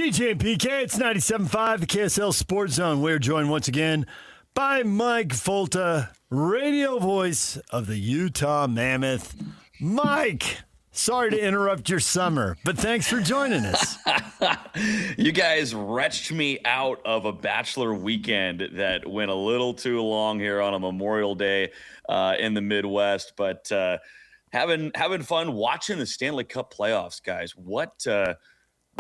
BJ and PK, it's 97.5, the KSL Sports Zone. We're joined once again by Mike Folta, radio voice of the Utah Mammoth. Mike, sorry to interrupt your summer, but thanks for joining us. You guys wretched me out of a bachelor weekend that went a little too long here on a Memorial Day in the Midwest, but having fun watching the Stanley Cup playoffs, guys. What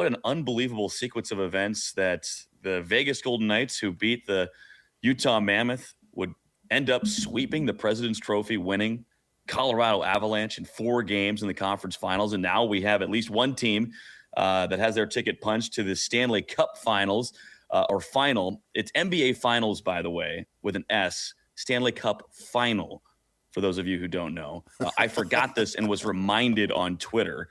an unbelievable sequence of events that the Vegas Golden Knights, who beat the Utah Mammoth, would end up sweeping the President's Trophy, winning Colorado Avalanche in 4 games in the conference finals. And now we have at least one team that has their ticket punched to the Stanley Cup finals or final. It's NBA finals, by the way, with an S, Stanley Cup final, for those of you who don't know. I forgot this and was reminded on Twitter.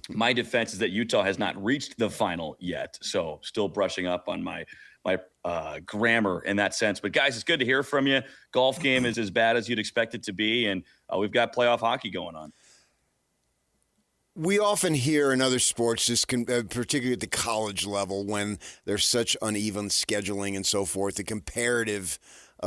My defense is that Utah has not reached the final yet, so still brushing up on my grammar in that sense. But, guys, it's good to hear from you. Golf game is as bad as you'd expect it to be, and we've got playoff hockey going on. We often hear in other sports, particularly at the college level, when there's such uneven scheduling and so forth, the comparative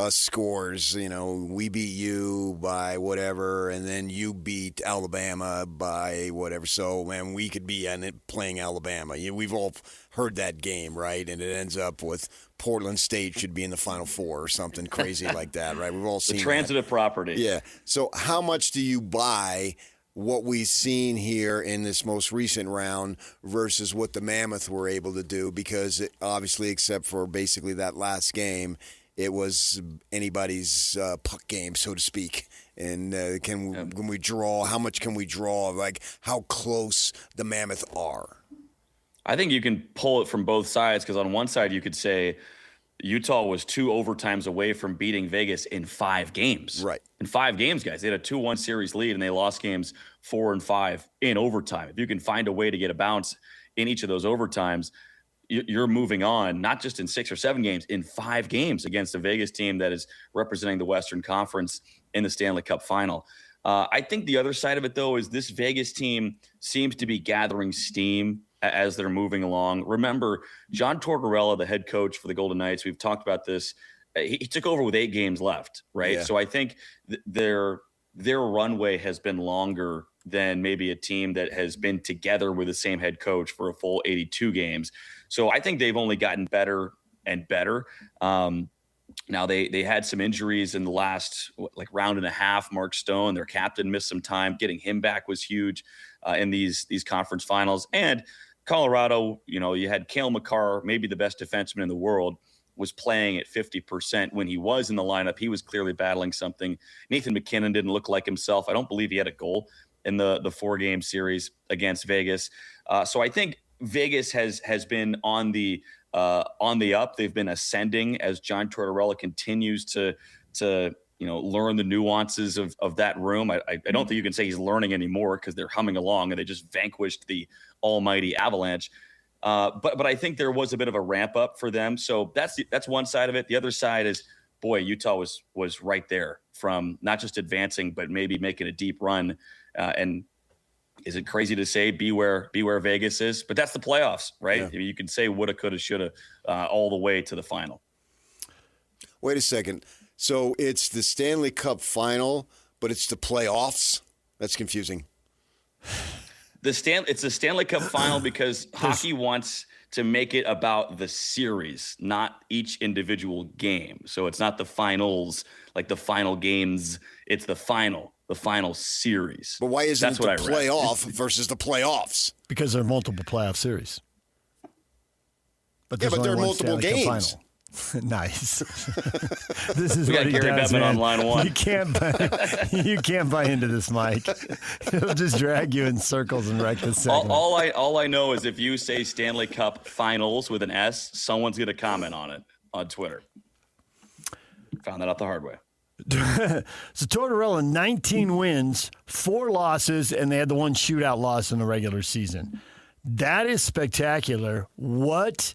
scores, we beat you by whatever, and then you beat Alabama by whatever. So, man, we could be in it playing Alabama. We've all heard that game, right? And it ends up with Portland State should be in the Final Four or something crazy like that, right? We've all seen the transitive property. Yeah. So how much do you buy what we've seen here in this most recent round versus what the Mammoth were able to do? Because obviously, except for basically that last game, it was anybody's puck game, so to speak. And can we draw? How much can we draw? Like how close the Mammoth are? I think you can pull it from both sides, because on one side you could say Utah was 2 overtimes away from beating Vegas in 5 games. Right. In 5 games, guys. They had a 2-1 series lead, and they lost games 4 and 5 in overtime. If you can find a way to get a bounce in each of those overtimes, you're moving on, not just in 6 or 7 games, in 5 games against a Vegas team that is representing the Western Conference in the Stanley Cup final. I think the other side of it, though, is this Vegas team seems to be gathering steam as they're moving along. Remember, John Tortorella, the head coach for the Golden Knights, we've talked about this. He took over with 8 games left, right? Yeah. So I think their runway has been longer than maybe a team that has been together with the same head coach for a full 82 games. So I think they've only gotten better and better. Now they had some injuries in the last round and a half. Mark Stone, their captain, missed some time. Getting him back was huge in these conference finals. And Colorado, you had Cale Makar, maybe the best defenseman in the world, was playing at 50% when he was in the lineup. He was clearly battling something. Nathan McKinnon didn't look like himself. I don't believe he had a goal in the 4-game series against Vegas. So I think Vegas has been on the up. They've been ascending as John Tortorella continues to learn the nuances of that room. I don't think you can say he's learning anymore, because they're humming along and they just vanquished the almighty Avalanche. But I think there was a bit of a ramp up for them. So that's one side of it. The other side is, boy, Utah was right there from not just advancing, but maybe making a deep run. And is it crazy to say be where Vegas is? But that's the playoffs, right? Yeah. I mean, you can say woulda, coulda, shoulda all the way to the final. Wait a second. So it's the Stanley Cup final, but it's the playoffs? That's confusing. It's the Stanley Cup final because hockey wants to make it about the series, not each individual game. So it's not the finals, like the final games. It's the final series. But why isn't it the playoff versus the playoffs? Because there are multiple playoff series. But there are multiple games. Nice. This is we what got he Gary does, Bettman man. on line 1. You can't buy into this, Mike. He'll just drag you in circles and wreck the segment. All I know is if you say Stanley Cup Finals with an S, someone's going to comment on it on Twitter. Found that out the hard way. So Tortorella, 19 wins, 4 losses, and they had the 1 shootout loss in the regular season. That is spectacular. What?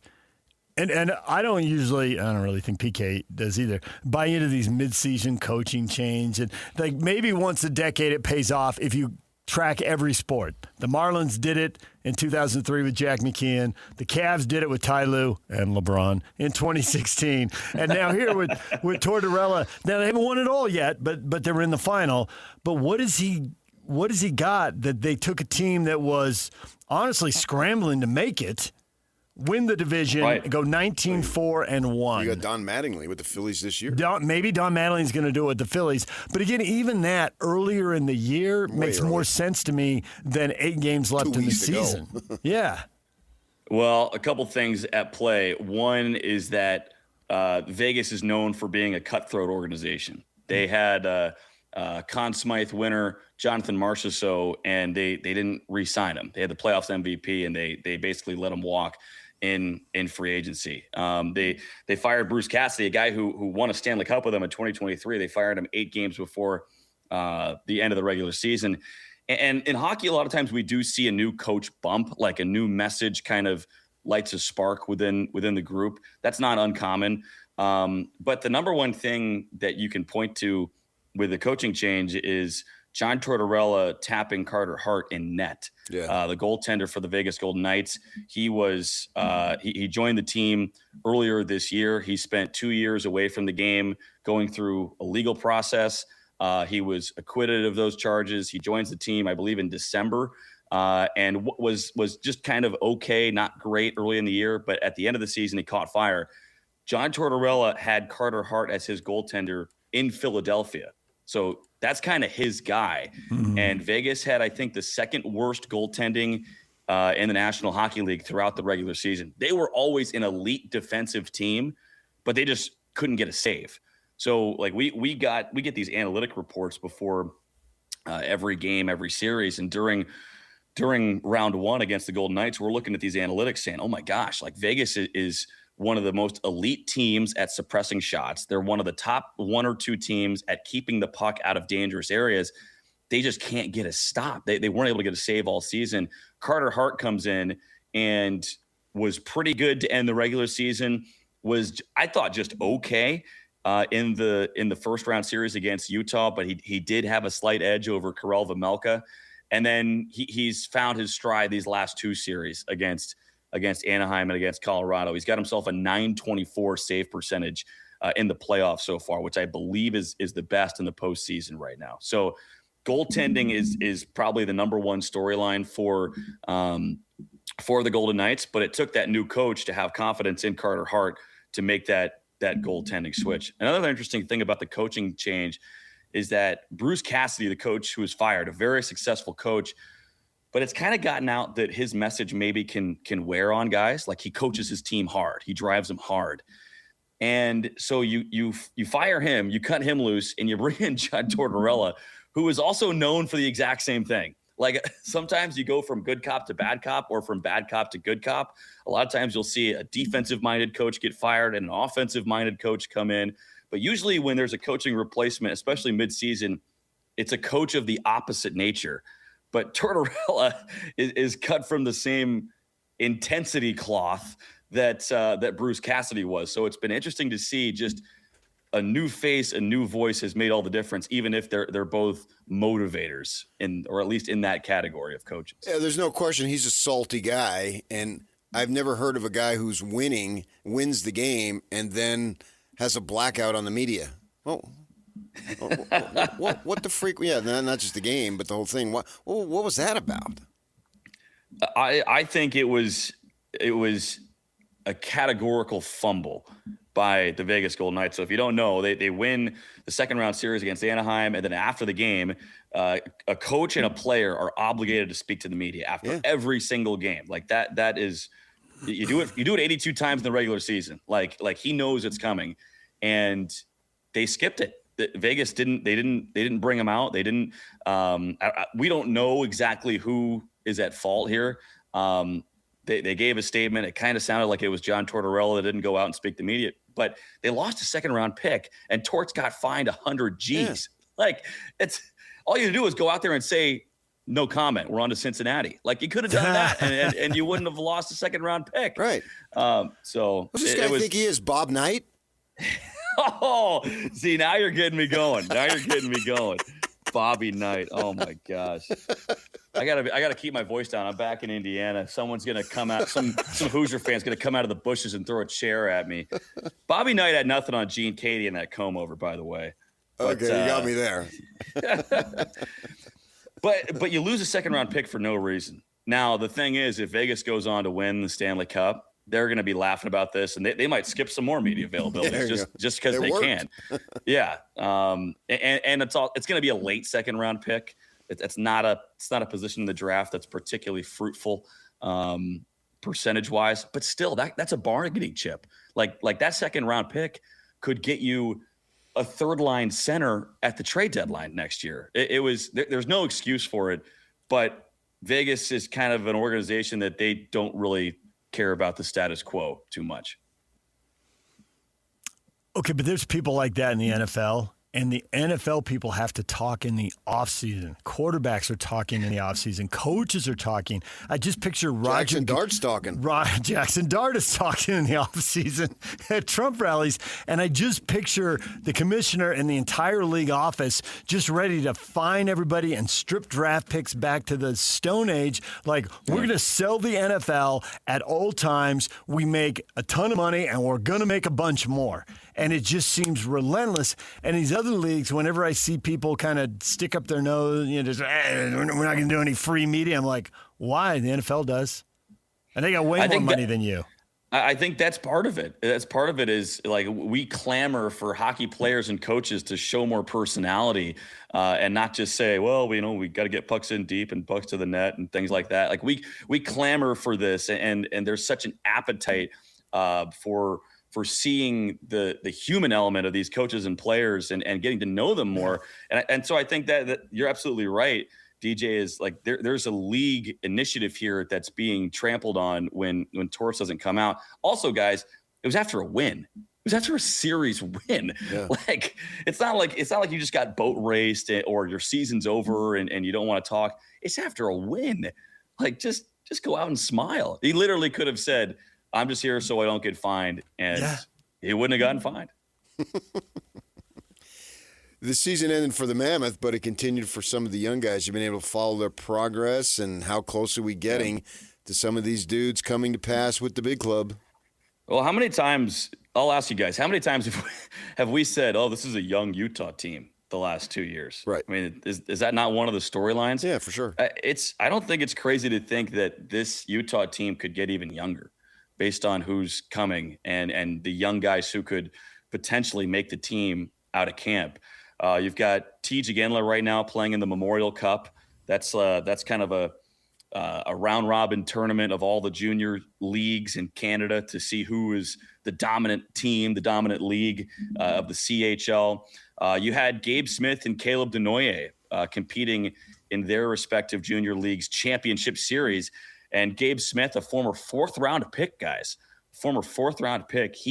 And I don't really think PK does either, buy into these mid-season coaching change. And maybe once a decade it pays off if you track every sport. The Marlins did it in 2003 with Jack McKeon. The Cavs did it with Ty Lue and LeBron in 2016. And now here with Tortorella. Now, they haven't won it all yet, but they were in the final. But what has he got that they took a team that was honestly scrambling to make it, win the division, right, and go 19-4-1. You got Don Mattingly with the Phillies this year. Maybe Don Mattingly's going to do it with the Phillies. But again, even that earlier in the year makes more sense to me than 8 games left in the season. Yeah. Well, a couple things at play. One is that Vegas is known for being a cutthroat organization. They had Conn Smythe winner Jonathan Marchessault, and they didn't re-sign him. They had the playoffs MVP, and they basically let him walk in free agency. They fired Bruce Cassidy, a guy who won a Stanley Cup with them in 2023. They fired him 8 games before the end of the regular season. And in hockey, a lot of times we do see a new coach bump, like a new message kind of lights a spark within the group. That's not uncommon. But the number one thing that you can point to with the coaching change is John Tortorella tapping Carter Hart in net. Yeah. The goaltender for the Vegas Golden Knights. He was he joined the team earlier this year. He spent 2 years away from the game, going through a legal process. He was acquitted of those charges. He joins the team, I believe, in December, and was just kind of okay, not great early in the year, but at the end of the season, he caught fire. John Tortorella had Carter Hart as his goaltender in Philadelphia. So that's kind of his guy. Mm-hmm. And Vegas had, I think, the second worst goaltending in the National Hockey League throughout the regular season. They were always an elite defensive team, but they just couldn't get a save. So like we get these analytic reports before every game, every series. And during round 1 against the Golden Knights, we're looking at these analytics saying, oh my gosh, like Vegas is one of the most elite teams at suppressing shots. They're one of the top 1 or 2 teams at keeping the puck out of dangerous areas. They just can't get a stop. They weren't able to get a save all season. Carter Hart comes in and was pretty good to end the regular season. Was, I thought, just okay in the first round series against Utah, but he did have a slight edge over Karel Vejmelka. And then he's found his stride these last 2 series against Anaheim and against Colorado. He's got himself a .924 save percentage in the playoffs so far, which I believe is the best in the postseason right now. So goaltending is probably the number one storyline for the Golden Knights, but it took that new coach to have confidence in Carter Hart to make that goaltending switch. Another interesting thing about the coaching change is that Bruce Cassidy, the coach who was fired, a very successful coach, but it's kind of gotten out that his message maybe can wear on guys. Like, he coaches his team hard. He drives them hard. And so you fire him, you cut him loose, and you bring in John Tortorella, who is also known for the exact same thing. Like, sometimes you go from good cop to bad cop, or from bad cop to good cop. A lot of times you'll see a defensive-minded coach get fired and an offensive-minded coach come in. But usually when there's a coaching replacement, especially midseason, it's a coach of the opposite nature. But Tortorella is cut from the same intensity cloth that Bruce Cassidy was. So it's been interesting to see just a new face, a new voice has made all the difference, even if they're both motivators, or at least in that category of coaches. Yeah, there's no question he's a salty guy, and I've never heard of a guy who's wins the game, and then has a blackout on the media. What the freak? Yeah, not just the game, but the whole thing. What was that about? I think it was a categorical fumble by the Vegas Golden Knights. So if you don't know, they win the second round series against Anaheim, and then after the game, a coach and a player are obligated to speak to the media after every single game. Like that is, you do it 82 times in the regular season. Like he knows it's coming, and they skipped it. Vegas didn't bring him out. They didn't. We don't know exactly who is at fault here. They gave a statement. It kind of sounded like it was John Tortorella that didn't go out and speak to media, but they lost a second round pick, and Torts got fined 100 G's. Yeah. Like, it's all you do is go out there and say, no comment, we're on to Cincinnati. Like, you could have done that and you wouldn't have lost a second round pick. Right. So who's this guy think he is, Bob Knight? Oh, see, now you're getting me going. Bobby Knight. Oh my gosh. I gotta keep my voice down. I'm back in Indiana. Someone's gonna come out. Some Hoosier fan's gonna come out of the bushes and throw a chair at me. Bobby Knight had nothing on Gene Katie in that comb over, by the way. But, okay, you got me there. but you lose a second round pick for no reason. Now the thing is, if Vegas goes on to win the Stanley Cup, they're going to be laughing about this, and they might skip some more media availability just because they can. Yeah, and it's going to be a late second round pick. It's not a position in the draft that's particularly fruitful percentage wise, but still that's a bargaining chip. Like that second round pick could get you a third line center at the trade deadline next year. There's no excuse for it, but Vegas is kind of an organization that they don't really care about the status quo too much. Okay, but there's people like that in the NFL, and the NFL people have to talk in the offseason. Quarterbacks are talking in the offseason. Coaches are talking. I just picture Jackson Dart's talking. Jackson Dart is talking in the offseason at Trump rallies, and I just picture the commissioner and the entire league office just ready to fine everybody and strip draft picks back to the Stone Age. Like, we're going to sell the NFL at old times. We make a ton of money, and we're going to make a bunch more. And it just seems relentless. And these other leagues, whenever I see people kind of stick up their nose, we're not going to do any free media. I'm like, why? The NFL does. And they got way more money than you. I think that's part of it. That's part of it is like we clamor for hockey players and coaches to show more personality and not just say, well, we got to get pucks in deep and pucks to the net and things like that. Like we clamor for this, and there's such an appetite for seeing the human element of these coaches and players and getting to know them more. And so I think that you're absolutely right. DJ is like, there's a league initiative here that's being trampled on when Torts doesn't come out. Also, guys, it was after a win. It was after a series win. Yeah. Like, it's not like you just got boat raced or your season's over and you don't want to talk. It's after a win. Like, just go out and smile. He literally could have said, I'm just here so I don't get fined, and he wouldn't have gotten fined. The season ended for the Mammoth, but it continued for some of the young guys. You've been able to follow their progress, and how close are we getting to some of these dudes coming to pass with the big club? Well, how many times, I'll ask you guys, how many times have we said, oh, this is a young Utah team the last 2 years? Right. I mean, is that not one of the storylines? Yeah, for sure. I don't think it's crazy to think that this Utah team could get even younger based on who's coming and the young guys who could potentially make the team out of camp. You've got T. Ginla right now playing in the Memorial Cup. That's kind of a round robin tournament of all the junior leagues in Canada to see who is the dominant team, the dominant league of the CHL. You had Gabe Smith and Caleb Denoye competing in their respective junior leagues championship series. And Gabe Smith, a former fourth-round pick, guys, he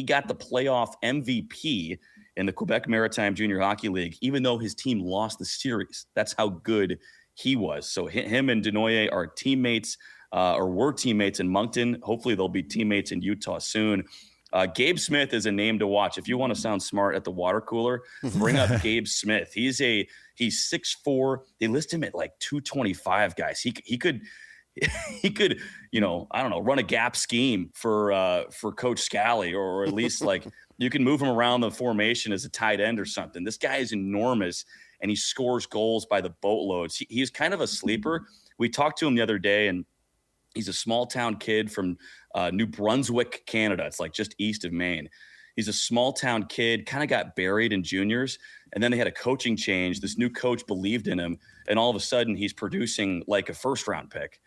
got the playoff MVP in the Quebec Maritime Junior Hockey League, even though his team lost the series. That's how good he was. So him and Denoye are teammates or were teammates in Moncton. Hopefully they'll be teammates in Utah soon. Gabe Smith is a name to watch. If you want to sound smart at the water cooler, bring up Gabe Smith. He's 6'4". They list him at like 225, guys. He could I don't know, run a gap scheme for Coach Scalley, or at least like you can move him around the formation as a tight end or something. This guy is enormous, and he scores goals by the boatloads. He's kind of a sleeper. We talked to him the other day, and he's a small town kid from New Brunswick, Canada. It's like just east of Maine. He's a small town kid, kind of got buried in juniors, and then they had a coaching change. This new coach believed in him, and all of a sudden he's producing like a first-round pick.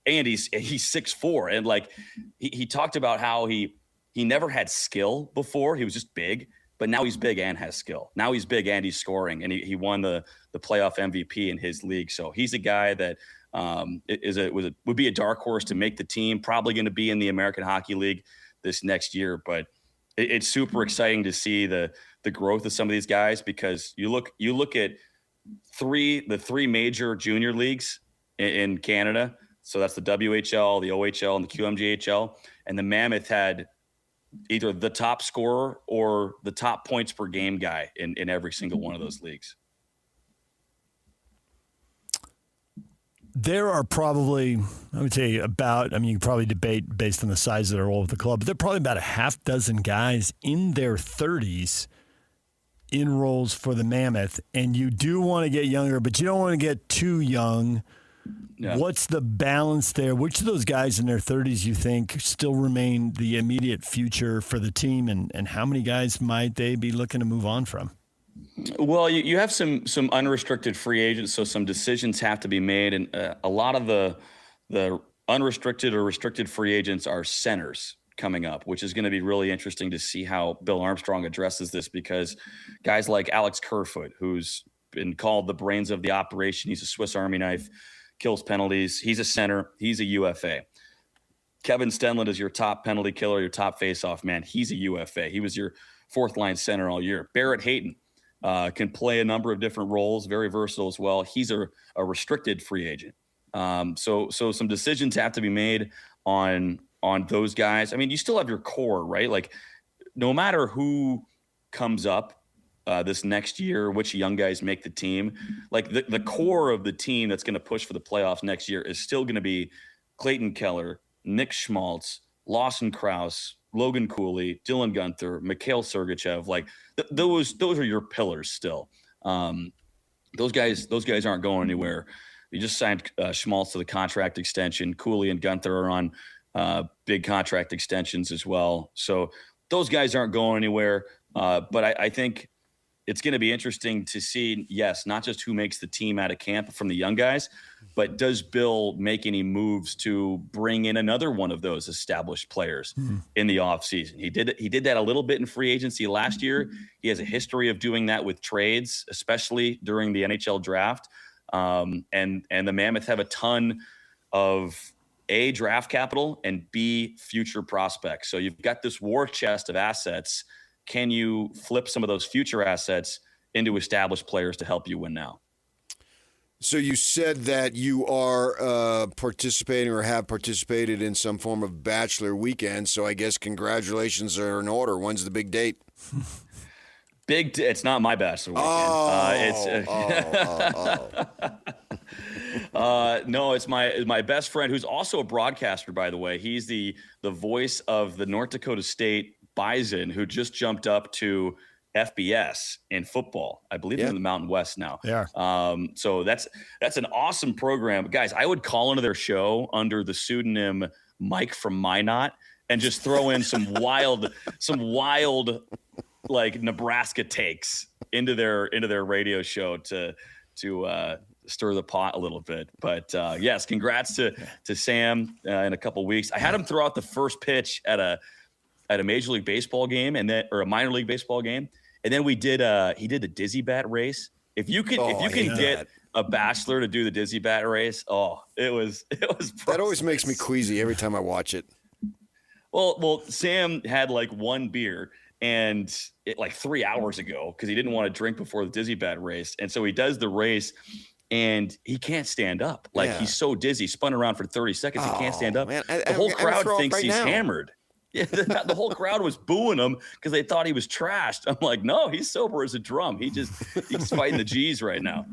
And he's 6'4", and like he talked about how he never had skill before. He was just big, but now he's big and has skill. Now he's big and he's scoring, and he won the playoff MVP in his league. So he's a guy that would be a dark horse to make the team. Probably going to be in the American Hockey League this next year, but it's super exciting to see the growth of some of these guys, because you look at the three major junior leagues in Canada. So that's the WHL, the OHL, and the QMJHL. And the Mammoth had either the top scorer or the top points per game guy in every single one of those leagues. There are probably, I would say you can probably debate based on the size of their role with the club, but there are probably about a half dozen guys in their 30s in roles for the Mammoth. And you do want to get younger, but you don't want to get too young. Yeah. What's the balance there? Which of those guys in their 30s you think still remain the immediate future for the team, and how many guys might they be looking to move on from? Well, you have some unrestricted free agents, so some decisions have to be made, and a lot of the unrestricted or restricted free agents are centers coming up, which is going to be really interesting to see how Bill Armstrong addresses this, because guys like Alex Kerfoot, who's been called the brains of the operation, he's a Swiss Army knife, kills penalties, he's a center, he's a UFA. Kevin Stenlund is your top penalty killer, your top faceoff man, he's a UFA. He was your fourth line center all year. Barrett Hayton can play a number of different roles, very versatile as well. He's a restricted free agent. So some decisions have to be made on those guys. I mean, you still have your core, right? Like, no matter who comes up this next year, which young guys make the team, like the core of the team that's going to push for the playoffs next year is still going to be Clayton Keller, Nick Schmaltz, Lawson Krause, Logan Cooley, Dylan Guenther, Mikhail Sergachev. Like those are your pillars still. Those guys aren't going anywhere. You just signed Schmaltz to the contract extension. Cooley and Guenther are on big contract extensions as well. So those guys aren't going anywhere. But I think it's going to be interesting to see, yes, not just who makes the team out of camp from the young guys, but does Bill make any moves to bring in another one of those established players in the offseason? He did that a little bit in free agency last year. He has a history of doing that with trades, especially during the NHL draft. And the Mammoth have a ton of A, draft capital, and B, future prospects. So you've got this war chest of assets. Can you flip some of those future assets into established players to help you win now? So you said that you are participating or have participated in some form of bachelor weekend. So I guess congratulations are in order. When's the big date? It's not my bachelor weekend. No, it's my best friend, who's also a broadcaster, by the way. He's the voice of the North Dakota State Bison, who just jumped up to FBS in football. I believe they're in the Mountain West now. Yeah. So that's an awesome program. Guys, I would call into their show under the pseudonym Mike from Minot and just throw in some wild like Nebraska takes into their radio show to stir the pot a little bit. But yes, congrats to Sam in a couple weeks. I had him throw out the first pitch at a Major League Baseball game or a minor league baseball game. And then he did the dizzy bat race. If you can get a bachelor to do the dizzy bat race, it was that always makes me queasy every time I watch it. Well, Sam had like one beer and like 3 hours ago, because he didn't want to drink before the dizzy bat race. And so he does the race and he can't stand up. Like he's so dizzy, spun around for 30 seconds. He can't stand up. Man, the whole crowd thinks he's hammered. Yeah, the whole crowd was booing him because they thought he was trashed. I'm like, no, he's sober as a drum. He's fighting the G's right now.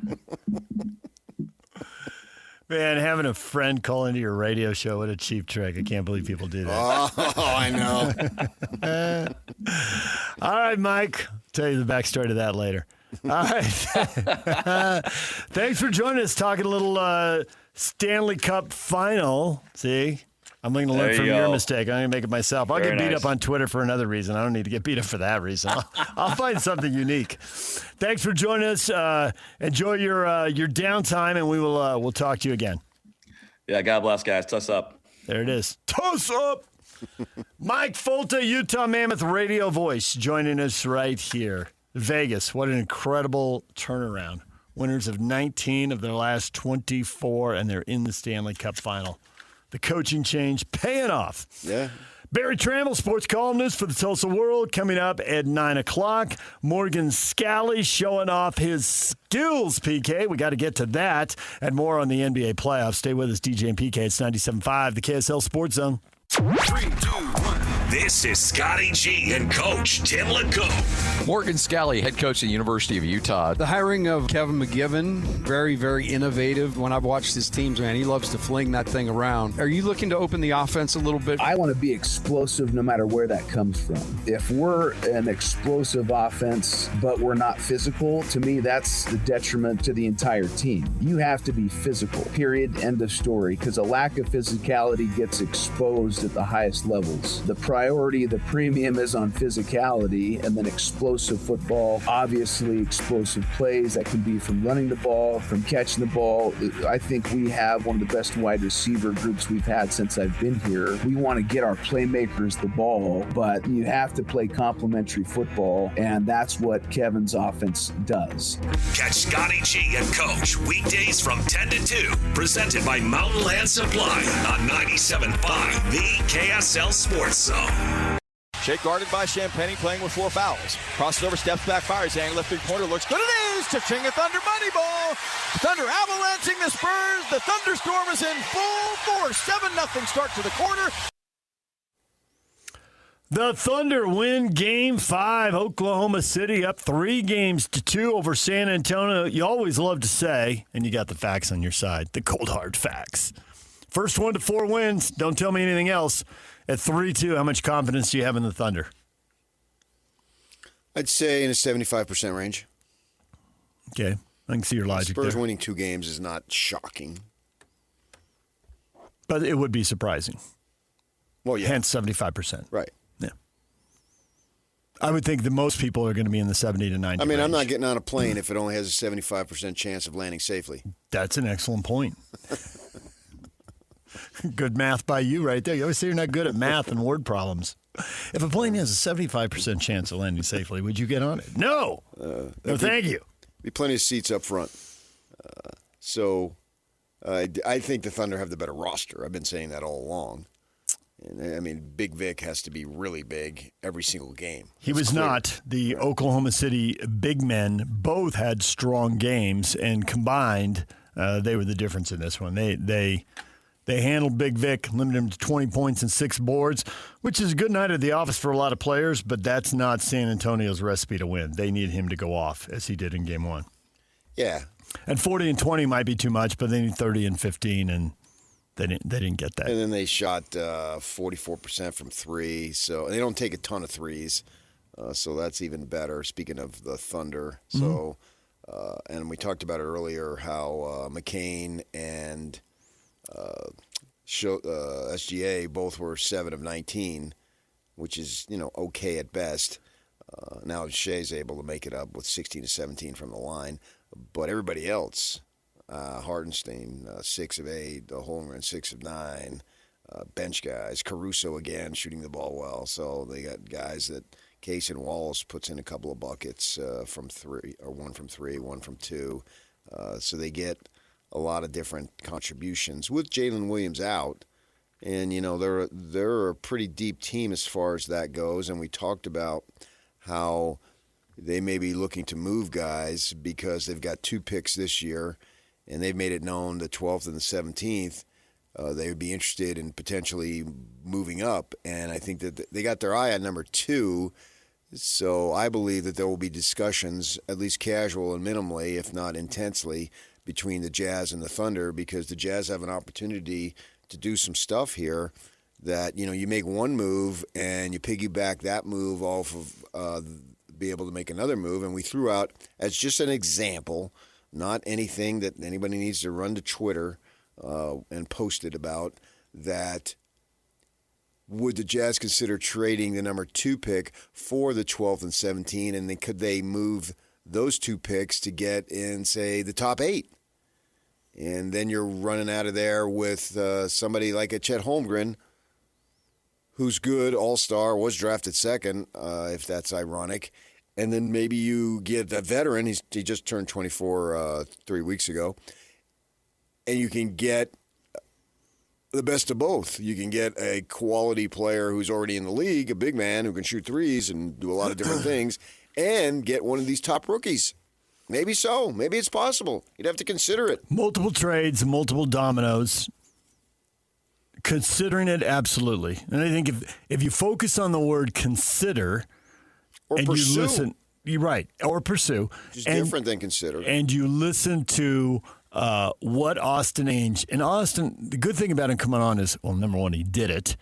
Man, having a friend call into your radio show, what a cheap trick. I can't believe people do that. Oh, I know. All right, Mike. I'll tell you the backstory to that later. All right. Thanks for joining us, talking a little Stanley Cup final. See? I'm going to learn from your mistake. I'm going to make it myself. I'll get beat up on Twitter for another reason. I don't need to get beat up for that reason. I'll find something unique. Thanks for joining us. Enjoy your downtime, and we'll talk to you again. Yeah, God bless, guys. Tuss up. There it is. Tuss up. Mike Folta, Utah Mammoth radio voice, joining us right here. Vegas, what an incredible turnaround. Winners of 19 of their last 24, and they're in the Stanley Cup final. The coaching change paying off. Yeah. Barry Trammell, sports columnist for the Tulsa World, coming up at 9 o'clock. Morgan Scalley showing off his skills, PK. We got to get to that and more on the NBA playoffs. Stay with us, DJ and PK. It's 97.5, the KSL Sports Zone. 3, 2, 1. This is Scotty G and Coach Tim LeCoe. Morgan Scalley, head coach at the University of Utah. The hiring of Kevin McGivern, very, very innovative. When I've watched his teams, man, he loves to fling that thing around. Are you looking to open the offense a little bit? I want to be explosive no matter where that comes from. If we're an explosive offense, but we're not physical, to me, that's the detriment to the entire team. You have to be physical, period, end of story, because a lack of physicality gets exposed at the highest levels. The priority, the premium is on physicality, and then explosive football, obviously explosive plays that can be from running the ball, from catching the ball. I think we have one of the best wide receiver groups we've had since I've been here. We want to get our playmakers the ball, but you have to play complementary football, and that's what Kevin's offense does. Catch Scotty G and Coach weekdays from 10 to 2, presented by Mountain Land Supply on 97.5, the KSL Sports Zone. Shea guarded by Champagne, playing with 4 fouls. Crosses over, steps back, fires. Angle left three-pointer, looks good. It is! Cha-ching, a Thunder money ball. Thunder avalanching the Spurs. The thunderstorm is in full force. 7-0 start to the quarter. The Thunder win Game 5. Oklahoma City up 3-2 over San Antonio. You always love to say, and you got the facts on your side, the cold hard facts. First 1 to 4 wins. Don't tell me anything else. At 3-2, how much confidence do you have in the Thunder? I'd say in a 75% range. Okay, I can see your logic Spurs there. winning 2 games is not shocking. But it would be surprising. Well, yeah. Hence 75%. Right. Yeah. I would think that most people are going to be in the 70 to 90 I mean, range. I'm not getting on a plane if it only has a 75% chance of landing safely. That's an excellent point. Good math by you right there. You always say you're not good at math and word problems. If a plane has a 75% chance of landing safely, would you get on it? No. No, thank you. Be plenty of seats up front. I think the Thunder have the better roster. I've been saying that all along. And I mean, Big Vic has to be really big every single game. He was clear. Not. The Oklahoma City big men both had strong games, and combined, they were the difference in this one. They handled Big Vic, limited him to 20 points and 6 boards, which is a good night at the office for a lot of players, but that's not San Antonio's recipe to win. They need him to go off, as he did in Game 1. Yeah. And 40 and 20 might be too much, but they need 30 and 15, and they didn't get that. And then they shot 44% from 3, so they don't take a ton of threes, so that's even better, speaking of the Thunder. So, and we talked about it earlier, how McCain and SGA both were 7 of 19, which is, okay at best. Now Shea's able to make it up with 16 to 17 from the line, but everybody else, Hartenstein 6 of 8, Holmgren 6 of 9, bench guys, Caruso again shooting the ball well. So they got guys that Case and Wallace puts in a couple of buckets from 3, or 1 from 3, 1 from 2. So they get a lot of different contributions with Jalen Williams out, and they're a pretty deep team as far as that goes. And we talked about how they may be looking to move guys because they've got 2 picks this year, and they've made it known the 12th and the 17th they would be interested in potentially moving up. And I think that they got their eye on number 2. So I believe that there will be discussions, at least casual and minimally, if not intensely, between the Jazz and the Thunder, because the Jazz have an opportunity to do some stuff here that, you make one move and you piggyback that move off of be able to make another move. And we threw out, as just an example, not anything that anybody needs to run to Twitter and post it about, that would the Jazz consider trading the number 2 pick for the 12th and 17, and then could they move those 2 picks to get in, say, the top 8? And then you're running out of there with somebody like a Chet Holmgren, who's good, all-star, was drafted 2nd, if that's ironic. And then maybe you get a veteran. He just turned 24 3 weeks ago. And you can get the best of both. You can get a quality player who's already in the league, a big man who can shoot threes and do a lot of different things, and get one of these top rookies. Maybe so. Maybe it's possible. You'd have to consider it. Multiple trades, multiple dominoes Considering it, absolutely. And I think if you focus on the word consider Or and pursue. you listen, you're right, or pursue. Which is different than consider. And you listen to what Austin Ainge, and Austin, the good thing about him coming on is, well, number one, he did it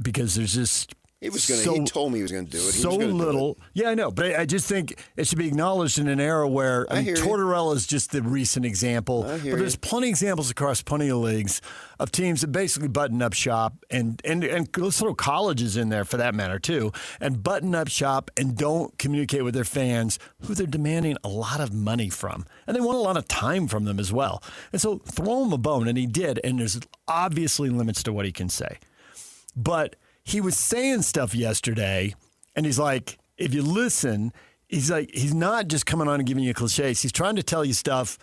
because there's just He told me he was going to do it. He so was gonna little. Do it. Yeah, I know. But I just think it should be acknowledged in an era where Tortorella is just the recent example. But there's plenty of examples across plenty of leagues of teams that basically button up shop and let's throw colleges in there for that matter too, and button up shop and don't communicate with their fans who they're demanding a lot of money from. And they want a lot of time from them as well. And so throw him a bone, and he did. And there's obviously limits to what he can say. But he was saying stuff yesterday, and he's like, if you listen, he's not just coming on and giving you cliches. He's trying to tell you stuff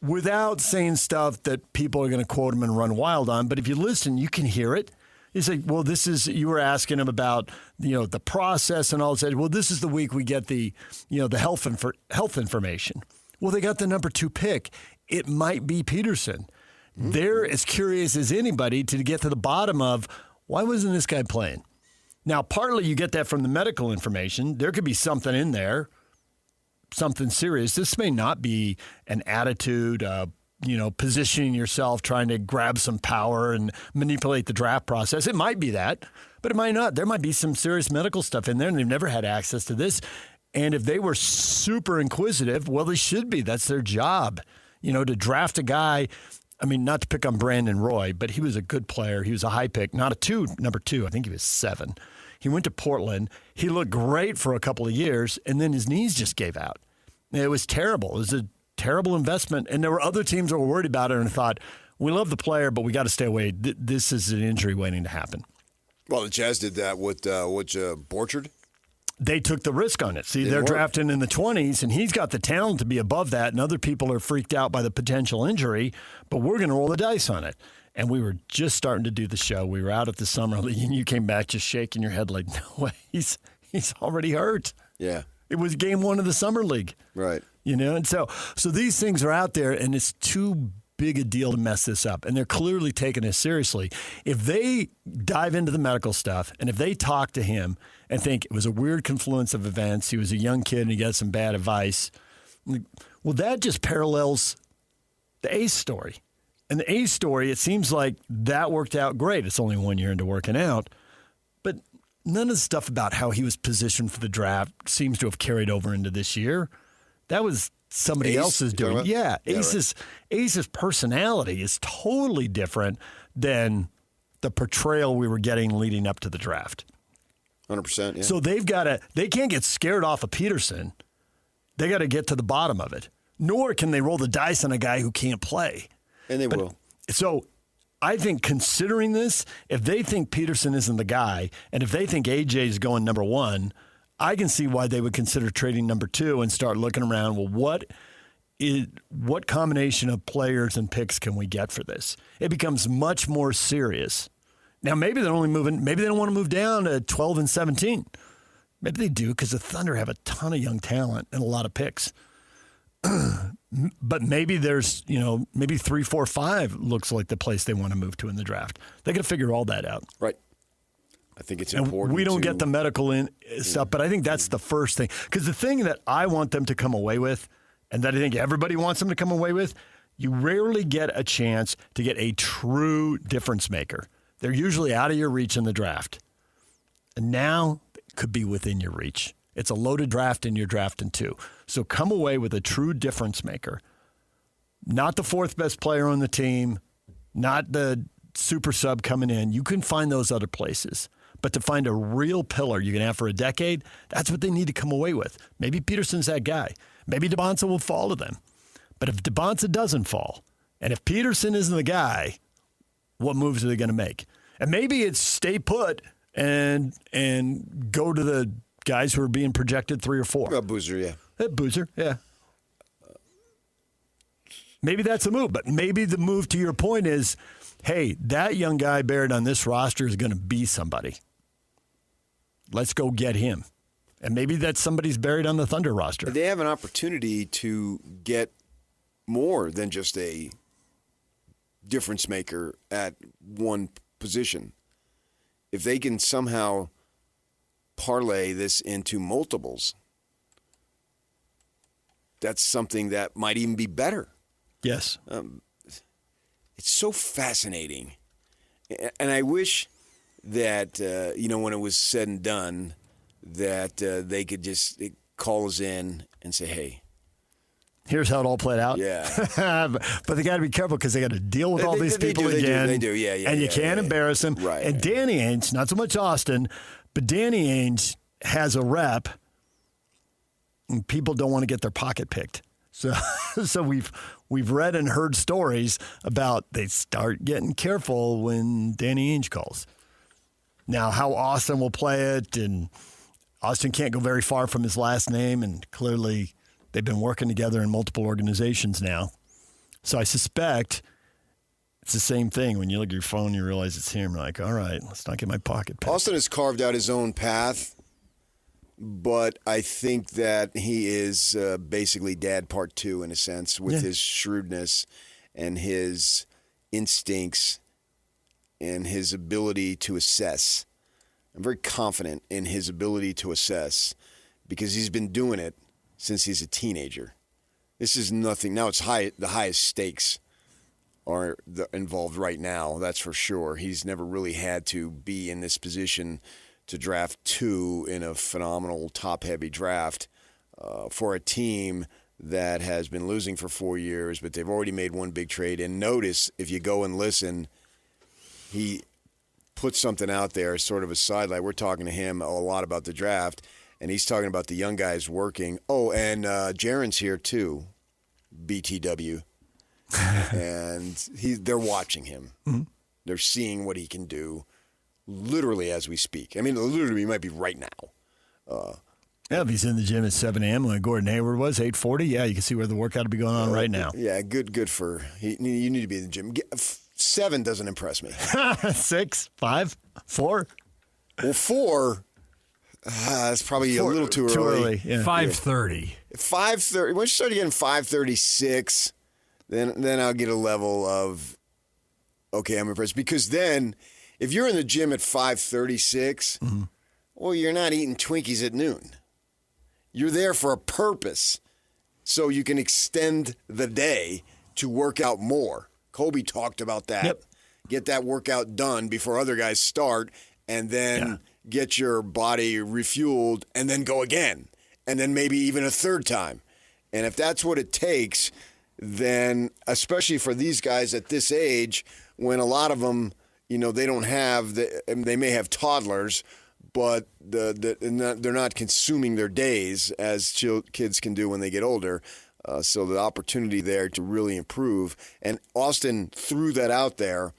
without saying stuff that people are going to quote him and run wild on. But if you listen, you can hear it. He's like, well, you were asking him about, the process and all that. Well, this is the week we get the health information. Well, they got the number 2 pick. It might be Peterson. Mm-hmm. They're as curious as anybody to get to the bottom of, why wasn't this guy playing? Now, partly you get that from the medical information. There could be something in there, something serious. This may not be an attitude, positioning yourself, trying to grab some power and manipulate the draft process. It might be that, but it might not. There might be some serious medical stuff in there, and they've never had access to this. And if they were super inquisitive, well, they should be. That's their job, to draft a guy. I mean, not to pick on Brandon Roy, but he was a good player. He was a high pick, not number 2. I think he was 7. He went to Portland. He looked great for a couple of years, and then his knees just gave out. It was terrible. It was a terrible investment, and there were other teams that were worried about it and thought, we love the player, but we got to stay away. This is an injury waiting to happen. Well, the Jazz did that with Borchard. They took the risk on it. See, they're drafting in the 20s, and he's got the talent to be above that, and other people are freaked out by the potential injury, but we're going to roll the dice on it. And we were just starting to do the show. We were out at the Summer League, and you came back just shaking your head like, no way, he's already hurt. Yeah. It was game 1 of the Summer League. Right. And so these things are out there, and it's too big a deal to mess this up. And they're clearly taking this seriously. If they dive into the medical stuff, and if they talk to him and think it was a weird confluence of events, he was a young kid and he got some bad advice, well, that just parallels the Ace story. And the Ace story, it seems like that worked out great. It's only 1 year into working out. But none of the stuff about how he was positioned for the draft seems to have carried over into this year. That was somebody else's doing. Yeah, Ace's personality is totally different than the portrayal we were getting leading up to the draft. 100%, yeah. So they can't get scared off of Peterson. They got to get to the bottom of it. Nor can they roll the dice on a guy who can't play. And they will. So I think considering this, if they think Peterson isn't the guy, and if they think AJ is going number 1, I can see why they would consider trading number 2 and start looking around. Well, what combination of players and picks can we get for this? It becomes much more serious. Now, maybe they're only moving. Maybe they don't want to move down to 12 and 17. Maybe they do because the Thunder have a ton of young talent and a lot of picks. But maybe there's, maybe 3, 4, 5 looks like the place they want to move to in the draft. They got to figure all that out. Right. I think it's important. We don't get the medical stuff, but I think that's the first thing. Because the thing that I want them to come away with, and that I think everybody wants them to come away with, you rarely get a chance to get a true difference maker. They're usually out of your reach in the draft. And now it could be within your reach. It's a loaded draft and you're drafting 2. So come away with a true difference maker. Not the 4th best player on the team, not the super sub coming in. You can find those other places. But to find a real pillar you're going to have for a decade, that's what they need to come away with. Maybe Peterson's that guy. Maybe DeBonsa will fall to them. But if DeBonsa doesn't fall, and if Peterson isn't the guy, what moves are they going to make? And maybe it's stay put and go to the guys who are being projected 3 or 4. Boozer, yeah. Boozer, yeah. Maybe that's a move. But maybe the move, to your point, is, hey, that young guy buried on this roster is going to be somebody. Let's go get him. And maybe that's somebody's buried on the Thunder roster. They have an opportunity to get more than just a difference maker at one position. If they can somehow parlay this into multiples, that's something that might even be better. Yes. It's so fascinating. And I wish that, when it was said and done, that they could just call us in and say, hey, here's how it all played out. Yeah. But they got to be careful because they got to deal with all these people again. They do. Yeah. And you can't embarrass them. Right. And Danny Ainge, not so much Austin, but Danny Ainge has a rep. And people don't want to get their pocket picked. So we've read and heard stories about they start getting careful when Danny Ainge calls. Now, how Austin will play it, and Austin can't go very far from his last name, and clearly they've been working together in multiple organizations now. So I suspect it's the same thing. When you look at your phone, you realize it's him. You're like, all right, let's not get my pocket picked. Austin has carved out his own path, but I think that he is basically dad part 2 in a sense with his shrewdness and his instincts and his ability to assess. I'm very confident in his ability to assess because he's been doing it since he's a teenager. This is nothing. Now it's the highest stakes are involved right now, that's for sure. He's never really had to be in this position to draft 2 in a phenomenal top-heavy draft for a team that has been losing for 4 years, but they've already made one big trade. And notice, if you go and listen, he put something out there, sort of a sidelight. We're talking to him a lot about the draft, and he's talking about the young guys working. Oh, and Jaron's here too, BTW. And they're watching him. Mm-hmm. They're seeing what he can do literally as we speak. I mean, literally, he might be right now. If he's in the gym at 7 a.m. when Gordon Hayward was, 8:40, you can see where the workout will be going on right now. Yeah, good for you need to be in the gym. 7 doesn't impress me. 6, 5, 4? Well, 4, it's probably a little too early. Too early, yeah. 5:30. 5:30. Once you start getting 5:36, then I'll get a level of, okay, I'm impressed. Because then, if you're in the gym at 5:36, well, you're not eating Twinkies at noon. You're there for a purpose, so you can extend the day to work out more. Kobe talked about that. Yep. Get that workout done before other guys start, and then get your body refueled, and then go again, and then maybe even a third time. And if that's what it takes, then especially for these guys at this age, when a lot of them, they don't have, they may have toddlers, but they're not consuming their days as kids can do when they get older. So the opportunity there to really improve. And Austin threw that out there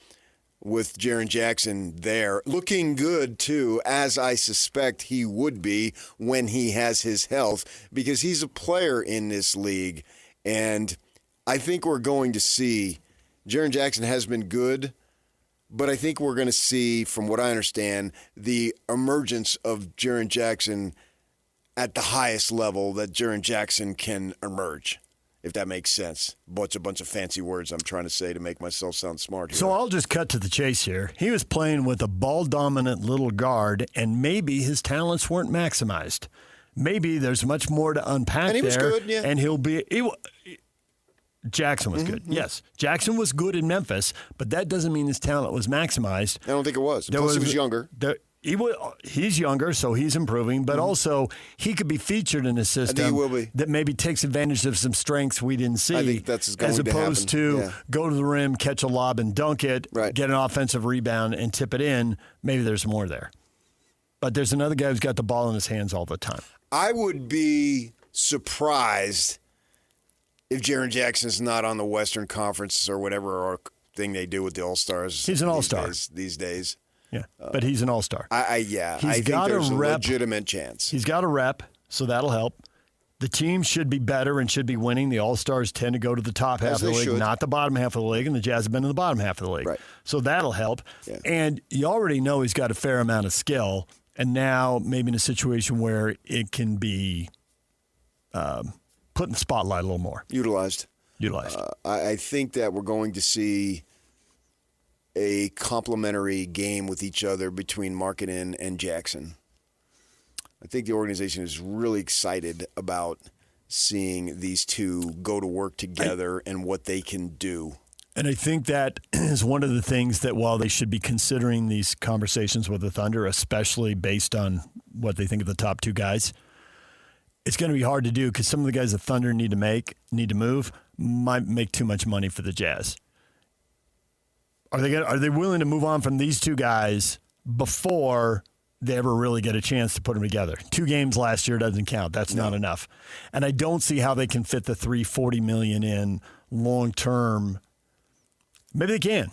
with Jaren Jackson there, looking good too, as I suspect he would be when he has his health, because he's a player in this league. And I think we're going to see, Jaren Jackson has been good, but I think we're going to see, from what I understand, the emergence of Jaren Jackson at the highest level that Jaren Jackson can emerge, if that makes sense. But it's a bunch of fancy words I'm trying to say to make myself sound smart here. So I'll just cut to the chase here. He was playing with a ball-dominant little guard, and maybe his talents weren't maximized. Maybe there's much more to unpack there. And he was good, yeah. And Jackson was good. Yes. Jackson was good in Memphis, but that doesn't mean his talent was maximized. I don't think it was. Plus, he was younger. He's younger, so he's improving, but also he could be featured in a system that maybe takes advantage of some strengths we didn't see. I think that's going as opposed to go to the rim, catch a lob, and dunk it, get an offensive rebound, and tip it in. Maybe there's more there. But there's another guy who's got the ball in his hands all the time. I would be surprised if Jaren Jackson's not on the Western Conference or whatever thing they do with the All-Stars. He's an All-Star these days. Yeah, but he's an All-Star. I think there's a legitimate chance. He's got a rep, so that'll help. The team should be better and should be winning. The All-Stars tend to go to the top half of the league, not the bottom half of the league, and the Jazz have been in the bottom half of the league. Right. So that'll help. Yeah. And you already know he's got a fair amount of skill, and now maybe in a situation where it can be put in the spotlight a little more. Utilized. Utilized. I think that we're going to see a complementary game with each other between Markkanen and Jackson. I think the organization is really excited about seeing these two go to work together and what they can do. And I think that is one of the things that while they should be considering these conversations with the Thunder, especially based on what they think of the top two guys, it's going to be hard to do because some of the guys the Thunder need to move, might make too much money for the Jazz. Are they willing to move on from these two guys before they ever really get a chance to put them together? 2 games last year doesn't count. That's not enough. And I don't see how they can fit the $340 million in long term. Maybe they can.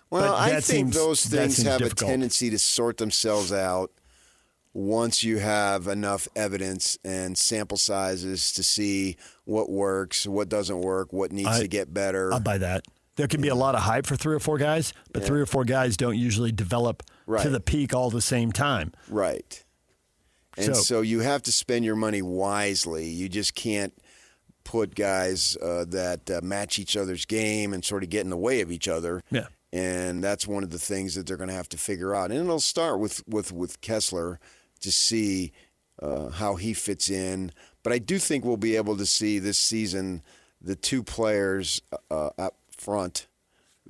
Well, I think those that things seems have difficult. a tendency to sort themselves out once you have enough evidence and sample sizes to see what works, what doesn't work, what needs to get better. I'll buy that. There can be a lot of hype for 3 or 4 guys, but 3 or 4 guys don't usually develop to the peak all at the same time. Right. And so you have to spend your money wisely. You just can't put guys that match each other's game and sort of get in the way of each other. Yeah. And that's one of the things that they're going to have to figure out. And it'll start with Kessler to see how he fits in. But I do think we'll be able to see this season the 2 players up front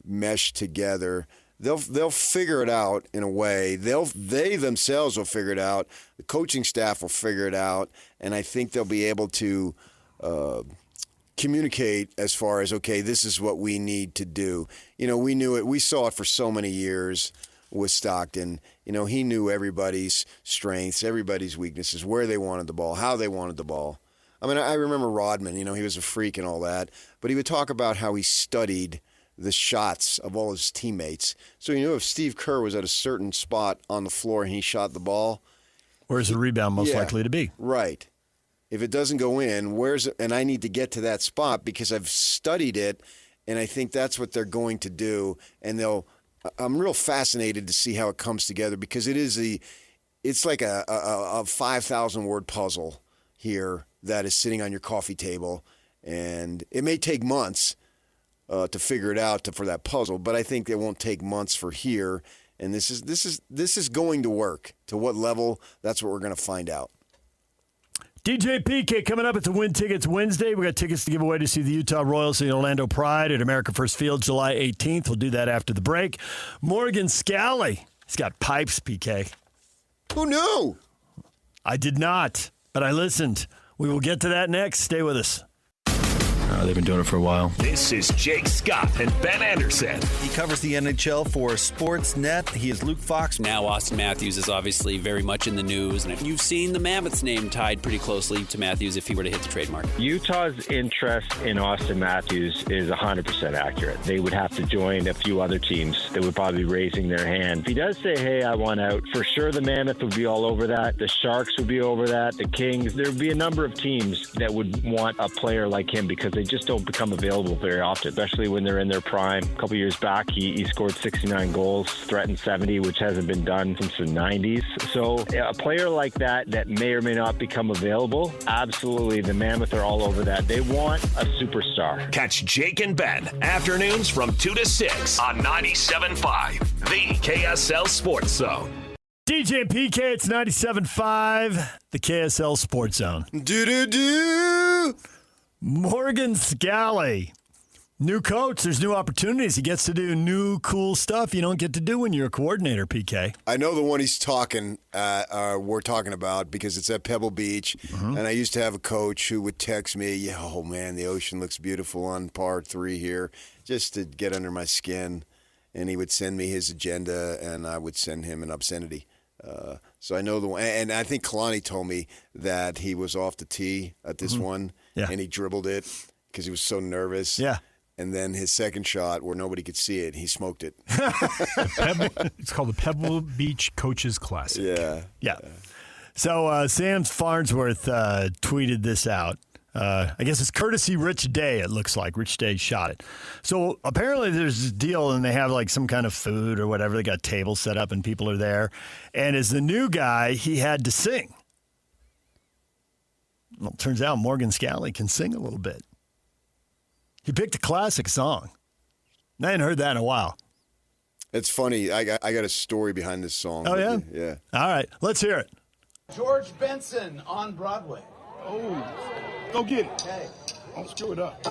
mesh together. They'll figure it out in a way. They themselves will figure it out. The coaching staff will figure it out. And I think they'll be able to communicate as far as, okay, this is what we need to do. We knew it. We saw it for so many years with Stockton. He knew everybody's strengths, everybody's weaknesses, where they wanted the ball, how they wanted the ball. I mean, I remember Rodman, he was a freak and all that, but he would talk about how he studied the shots of all his teammates. So he knew if Steve Kerr was at a certain spot on the floor and he shot the ball, where's the rebound most likely to be? Right. If it doesn't go in, and I need to get to that spot because I've studied it, and I think that's what they're going to do. And I'm real fascinated to see how it comes together because it's like a 5,000 word puzzle here that is sitting on your coffee table, and it may take months to figure it out for that puzzle, but I think it won't take months for here. And this is going to work. To what level? That's what we're going to find out. DJ PK coming up. It's a Win Tickets Wednesday. We got tickets to give away to see the Utah Royals and the Orlando Pride at America First Field July 18th. We'll do that after the break. Morgan Scalley. He's got pipes, PK. Who knew? I did not, but I listened. We will get to that next. Stay with us. They've been doing it for a while. This is Jake Scott and Ben Anderson. He covers the NHL for Sportsnet. He is Luke Fox. Now Austin Matthews is obviously very much in the news, and you've seen the Mammoth's name tied pretty closely to Matthews if he were to hit the trademark. Utah's interest in Austin Matthews is 100% accurate. They would have to join a few other teams that would probably be raising their hand. If he does say, hey, I want out, for sure the Mammoth would be all over that. The Sharks would be over that. The Kings. There would be a number of teams that would want a player like him because they just don't become available very often, especially when they're in their prime. A couple years back, he scored 69 goals, threatened 70, which hasn't been done since the 90s. So a player like that may or may not become available, absolutely, the Mammoth are all over that. They want a superstar. Catch Jake and Ben afternoons from 2 to 6 on 97.5, the KSL Sports Zone. DJ PK, it's 97.5, the KSL Sports Zone. Do-do-do! Morgan Scalley, new coach. There's new opportunities. He gets to do new, cool stuff you don't get to do when you're a coordinator, PK. I know the one we're talking about because it's at Pebble Beach. And I used to have a coach who would text me, oh, man, the ocean looks beautiful on par 3 here, just to get under my skin. And he would send me his agenda, and I would send him an obscenity. So I know the one. And I think Kalani told me that he was off the tee at this one. Yeah. And he dribbled it because he was so nervous. Yeah. And then his second shot, where nobody could see it, he smoked it. It's called the Pebble Beach Coaches Classic. Yeah. So Sam Farnsworth tweeted this out. I guess it's courtesy Rich Day, it looks like. Rich Day shot it. So apparently there's this deal, and they have like some kind of food or whatever. They got tables set up, and people are there. And as the new guy, he had to sing. Well, it turns out Morgan Scalley can sing a little bit. He picked a classic song. I hadn't heard that in a while. It's funny. I got a story behind this song. Oh, yeah? Yeah. All right, let's hear it. George Benson on Broadway. Oh, go get it. Hey. Don't screw it up.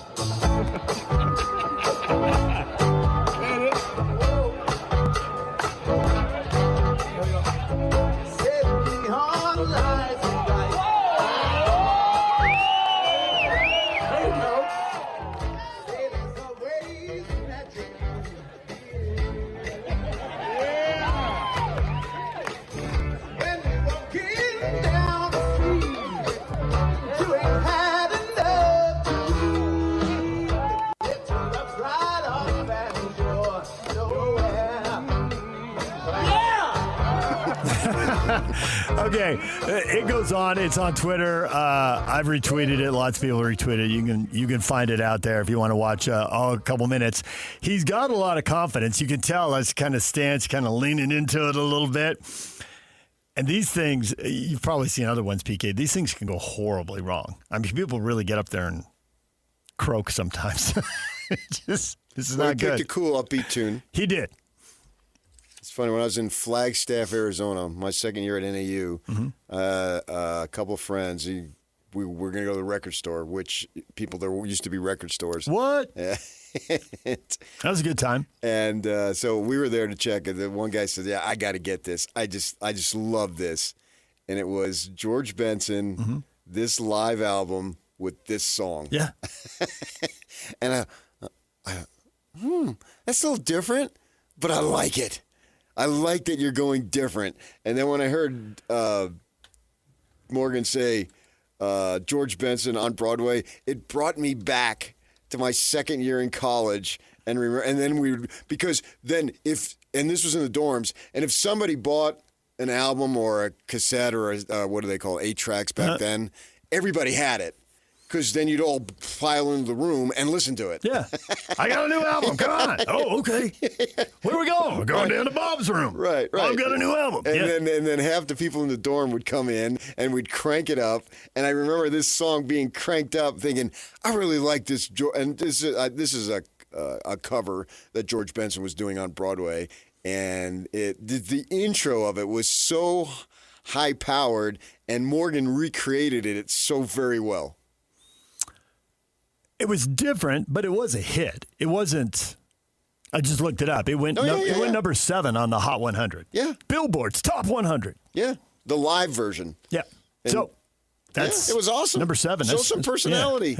Okay, it goes on. It's on Twitter. I've retweeted it. Lots of people retweeted it. You can find it out there if you want to watch a couple minutes. He's got a lot of confidence. You can tell as kind of stance, kind of leaning into it a little bit. And these things, you've probably seen other ones, PK. These things can go horribly wrong. I mean, people really get up there and croak sometimes. This is not good. He picked a cool, upbeat tune. He did. It's funny, when I was in Flagstaff, Arizona, my second year at NAU, a couple of friends, we were going to go to the record store, which there used to be record stores. What? Yeah. That was a good time. And so we were there to check, and the one guy said, "Yeah, I got to get this. I just love this." And it was George Benson, this live album with this song. Yeah. And that's a little different, but I like it. I like that you're going different. And then when I heard Morgan say George Benson on Broadway, it brought me back to my second year in college. And then because then and this was in the dorms, and if somebody bought an album or a cassette or what do they call it, 8-tracks back then, everybody had it. Because then you'd all file into the room and listen to it. Yeah. I got a new album. Come on. Oh, okay. Where are we going? We're going down to Bob's room. Right. I've got a new album. And then half the people in the dorm would come in and we'd crank it up. And I remember this song being cranked up thinking, I really like this. And this is a cover that George Benson was doing on Broadway. And the intro of it was so high-powered, and Morgan recreated it so very well. It was different, but it was a hit. It wasn't. I just looked it up. It went. It went number 7 on the Hot 100. Yeah. Billboard's Top 100. Yeah. The live version. Yeah. And so that's it was awesome. Number 7. Show some personality.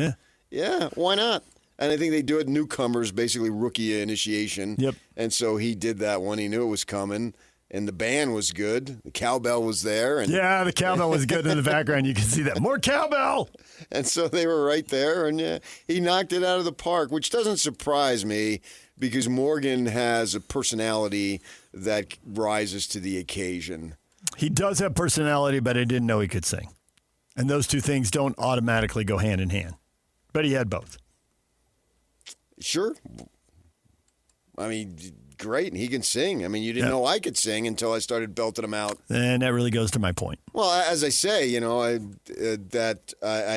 Yeah. Why not? And I think they do it newcomers, basically rookie initiation. Yep. And so he did that one. He knew it was coming. And the band was good. The cowbell was there. And yeah, the cowbell was good in the background. You can see that. More cowbell. And so they were right there. And he knocked it out of the park, which doesn't surprise me because Morgan has a personality that rises to the occasion. He does have personality, but I didn't know he could sing. And those two things don't automatically go hand in hand. But he had both. Sure. I mean, great. He can sing. I mean, you didn't know I could sing until I started belting them out. And that really goes to my point. Well, as I say, I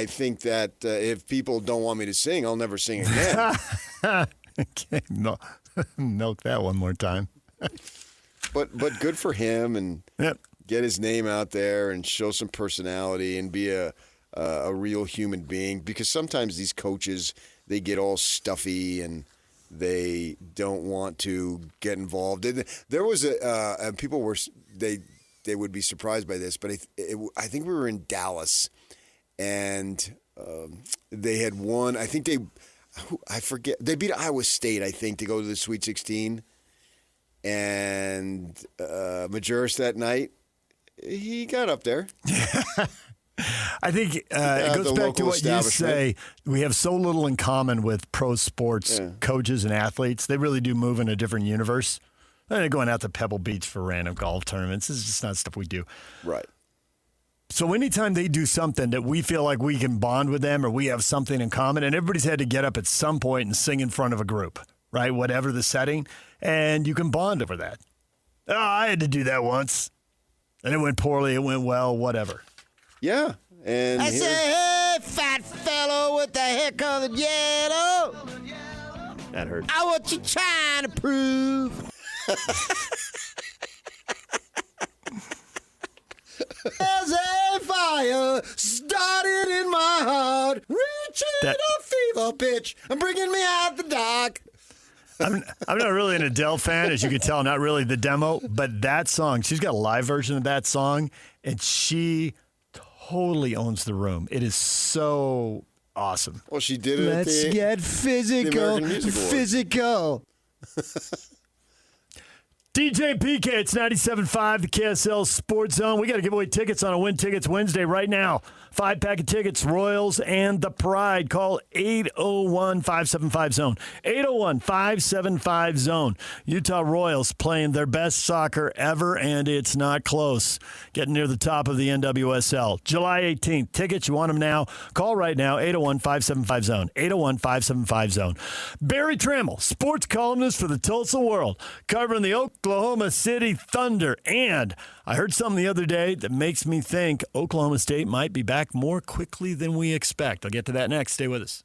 think that if people don't want me to sing, I'll never sing again. Okay, milk that one more time. But good for him, and get his name out there and show some personality and be a real human being. Because sometimes these coaches, they get all stuffy and they don't want to get involved. There was people were they would be surprised by this, but I think we were in Dallas, and they had won. I think I forget. They beat Iowa State, I think, to go to the Sweet 16. And Majerus that night, he got up there. I think it goes back to what you say. We have so little in common with pro sports coaches and athletes. They really do move in a different universe. They're going out to Pebble Beach for random golf tournaments. This is just not stuff we do. Right. So anytime they do something that we feel like we can bond with them or we have something in common, and everybody's had to get up at some point and sing in front of a group, right? Whatever the setting, and you can bond over that. Oh, I had to do that once, and it went poorly. It went well, whatever. Yeah. And I say, hey, fat fellow with the haircut yellow. That hurt. I what you trying to prove? There's a fire started in my heart, reaching a fever pitch and bringing me out the dark. I'm not really an Adele fan, as you can tell, not really the demo, but that song, she's got a live version of that song, and she totally owns the room. It is so awesome. Well, she did it Let's at get the physical. American Music Awards. Physical. DJ PK, it's 97.5, the KSL Sports Zone. We got to give away tickets on a Win Tickets Wednesday right now. 5-pack of tickets, Royals and the Pride. Call 801-575-ZONE. 801-575-ZONE. Utah Royals playing their best soccer ever, and it's not close. Getting near the top of the NWSL. July 18th. Tickets, you want them now? Call right now, 801-575-ZONE. 801-575-ZONE. Barry Trammell, sports columnist for the Tulsa World, covering the Oklahoma City Thunder. And I heard something the other day that makes me think Oklahoma State might be back more quickly than we expect. I'll get to that next. Stay with us.